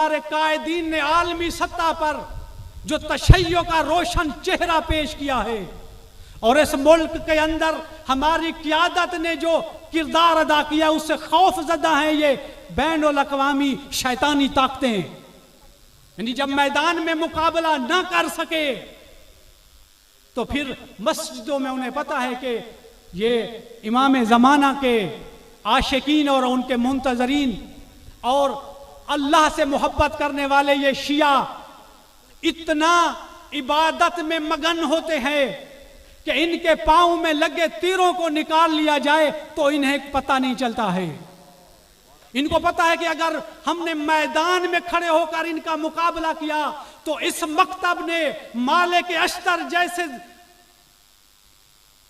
ہمارے قائدین نے عالمی سطح پر جو تشیع کا روشن چہرہ پیش کیا ہے اور اس ملک کے اندر ہماری قیادت نے جو کردار ادا کیا اس سے خوف زدہ ہیں یہ بین الاقوامی شیطانی طاقتیں. یعنی جب میدان میں مقابلہ نہ کر سکے تو پھر مسجدوں میں انہیں پتا ہے کہ یہ امام زمانہ کے عاشقین اور ان کے منتظرین اور اللہ سے محبت کرنے والے یہ شیعہ اتنا عبادت میں مگن ہوتے ہیں کہ ان کے پاؤں میں لگے تیروں کو نکال لیا جائے تو انہیں پتہ نہیں چلتا ہے. ان کو پتا ہے کہ اگر ہم نے میدان میں کھڑے ہو کر ان کا مقابلہ کیا تو اس مکتب نے مالک اشتر جیسے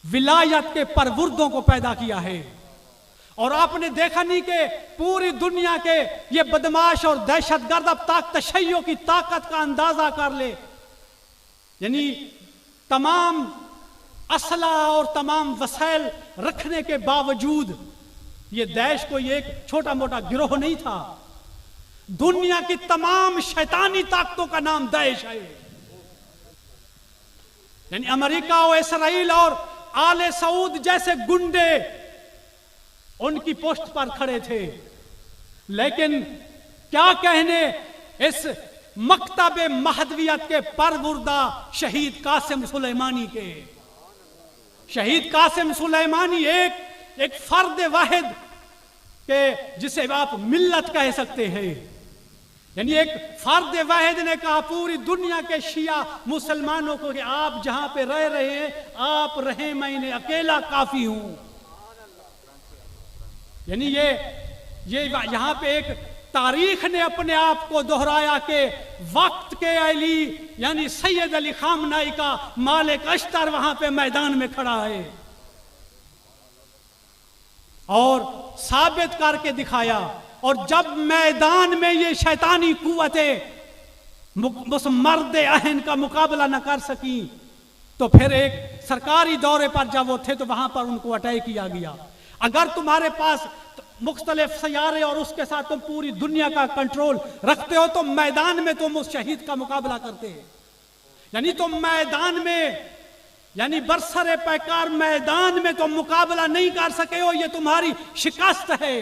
ولایت کے پروردوں کو پیدا کیا ہے. اور آپ نے دیکھا نہیں کہ پوری دنیا کے یہ بدماش اور دہشت گرد اب تشیع کی طاقت کا اندازہ کر لے. یعنی تمام اسلحہ اور تمام وسائل رکھنے کے باوجود یہ داعش کوئی ایک چھوٹا موٹا گروہ نہیں تھا. دنیا کی تمام شیطانی طاقتوں کا نام داعش ہے. یعنی امریکہ و اسرائیل اور آل سعود جیسے گنڈے ان کی پوسٹ پر کھڑے تھے. لیکن کیا کہنے اس مکتب مہدویت کے پروردہ شہید قاسم سلیمانی کے. شہید قاسم سلیمانی ایک فرد واحد کہ جسے آپ ملت کہہ سکتے ہیں. یعنی ایک فرد واحد نے کہا پوری دنیا کے شیعہ مسلمانوں کو کہ آپ جہاں پہ رہ رہے ہیں آپ رہیں میں انہیں اکیلا کافی ہوں. یعنی یہ یہاں پہ ایک تاریخ نے اپنے آپ کو دہرایا کہ وقت کے علی یعنی سید علی خامنائی کا مالک اشتر وہاں پہ میدان میں کھڑا ہے اور ثابت کر کے دکھایا. اور جب میدان میں یہ شیطانی قوتیں اس مرد اہن کا مقابلہ نہ کر سکیں تو پھر ایک سرکاری دورے پر جب وہ تھے تو وہاں پر ان کو اٹیک کیا گیا. اگر تمہارے پاس مختلف سیارے اور اس کے ساتھ تم پوری دنیا کا کنٹرول رکھتے ہو تو میدان میں تم اس شہید کا مقابلہ کرتے. یعنی تم میدان میں یعنی برسر پیکار میدان میں تم مقابلہ نہیں کر سکے ہو. یہ تمہاری شکست ہے.